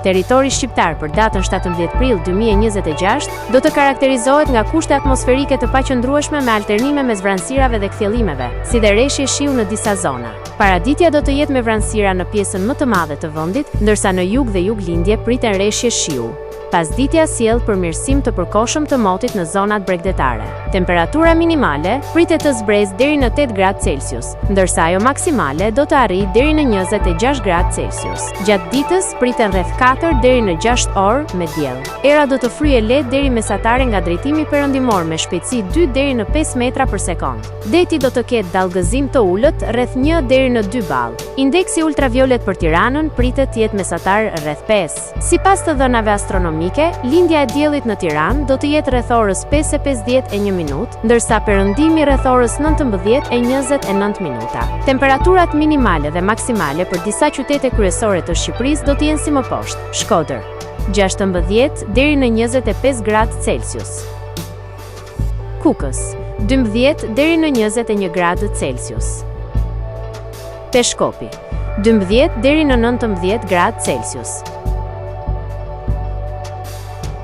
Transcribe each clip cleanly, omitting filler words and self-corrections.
Territori shqiptar për datën 17 prill 2026 do të karakterizohet nga kushte atmosferike të paqëndrueshme me alternime mes vranësirave dhe kthjellimeve, si dhe rreshje shiu në disa zona. Paraditja do të jetë me vranësira në pjesën më të madhe të vendit, ndërsa në jug dhe juglindje priten rreshje shiu. Pasditja sjell përmirësim të përkohshëm të motit në zonat bregdetare. Temperatura minimale pritet të zbresë deri në 8 gradë Celsius, ndërsa ajo maksimale do të arrijë deri në 26 gradë Celsius. Gjatë ditës priten rreth 4 deri në 6 orë me diell. Era do të fryjë lehtë deri mesatare nga drejtimi perëndimor me shpejtësi 2 deri në 5 metra për sekond. Deti do të ketë dallgëzim të ulët rreth 1 deri në 2 ball. Indeksi ultraviolet për Tiranën pritet të jetë mesatar rreth 5. Sipas të dhënave astronomike, lindja e diellit në Tiranë do të jetë rreth orës 5:51, ndërsa perëndimi rreth orës 19:29 minuta. Temperaturat minimale dhe maksimale për disa qytete kryesore të Shqipërisë do të jenë si më poshtë: Shkodër 16 deri në 25 gradë Celsius, Kukës 12 deri në 21 gradë Celsius, Peshkopi 12 deri në 19 gradë Celsius,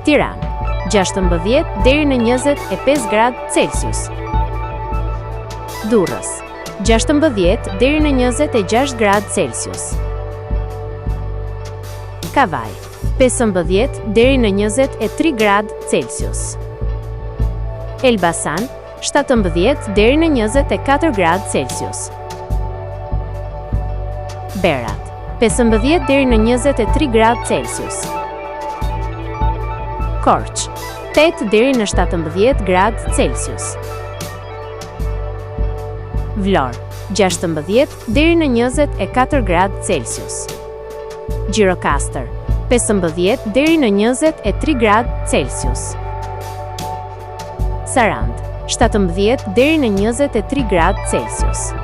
Tiranë 16 deri në 25 gradë Celsius, Durrës 16 deri në 26 gradë Celsius, Kavaj 15 deri në 23 gradë Celsius, Elbasan 17 deri në 24 gradë Celsius, Berat 15 deri në 23 gradë Celsius, Korç 8 deri në 17 gradë Celsius, Vlorë 16 deri në 24 gradë Celsius, Gjirokastër 15 deri në 23 gradë Celsius, Sarandë 17 deri në 23 gradë Celsius.